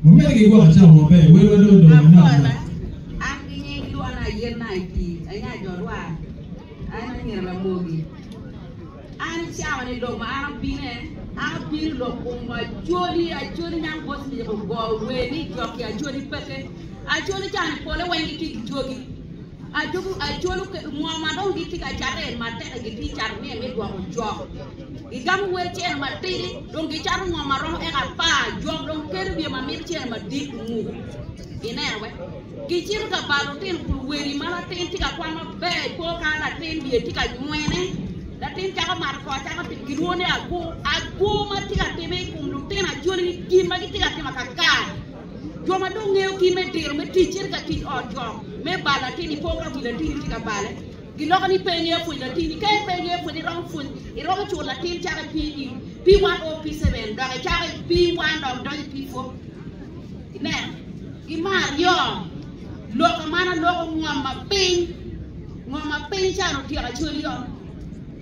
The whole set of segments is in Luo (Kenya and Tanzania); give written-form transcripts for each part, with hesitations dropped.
Mama ke kwa cha mo be we do na. An ni do na yen na ti anya jorwa. An ni la mogi. An cha ni do ma an bine lo ko ma joli a joli nyang bos ni ko go we ni joki a joli peke. A joli tan ko le wengi ti jogi. A jolu ke mo ma do gi ti ka jare ma te gi ti jar me do ko jo. Igam we chen ma tiri don gi charu mo ma ro e ga pa jog don ker bi ma mi chen ma di mu ina we gi chir ka ba do tin ku we ni mala tin ti ka kwa ma be ko ka la tin bi ti ka nwene la tin ta ka mar ko ta ka ti gi woni a ko ma ti ka te be ku lu tin a joli gi ma gi ti ka te ma ka jo ma do ngeu ki me dir me ti chir ka ti o jo me ba la tin po ka bi la tin ti ka bale Gilok ni penye fu la tini kay penye fu ni rong fu I rong chu la tin cha P1 o P7 da cha P1 da P4 ne imar yo loko mana loko ngoma pin cha no tira chuli yo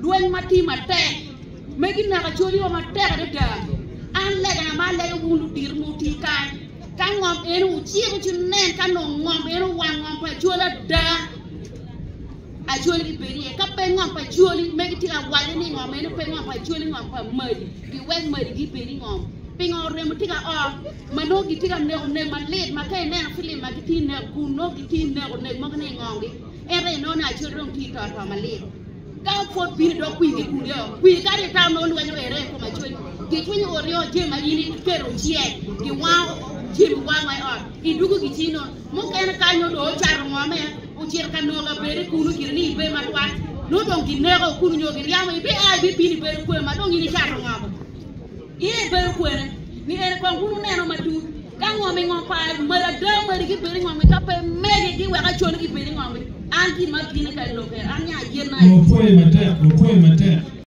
luen mati mate megi na ka chuli yo mate da an le ga ma le wulu dir mu ti kan ngom enu chi ko chunen kan no ngom enu wan ngom pa chula da a joli beri ka pengom pa joli megi tira wale ni ngom enu pengom pa joli ngom pa mari di wen mari gi beri ngom pingo rem tira o mano gi tira ne man let ma kay ne film ma gi tin ne ku no gi tin ne mo ne ngom gi ere no na joli rong ti to ma let ka fo bi do ku gi ku yo ku ka ri ta no lu ere ko ma joli gi ku ni o rio je ma yini pero je gi wa je wa mai o I dugu gi tino mo ken ka no do char ngom e Ujian kan no ga bere kunu kirni be matwa no don ki nego kunu nyo gi yama be ai be pini bere ko ma don ni charo ngaba ye bere ko ni ere ko kunu neno matu kan ngo me ngom pa mala da mari gi bere ngom ka pe mege gi wa ka chon gi bere ngom anti ma pini ka lo ke anya ye na o poe mate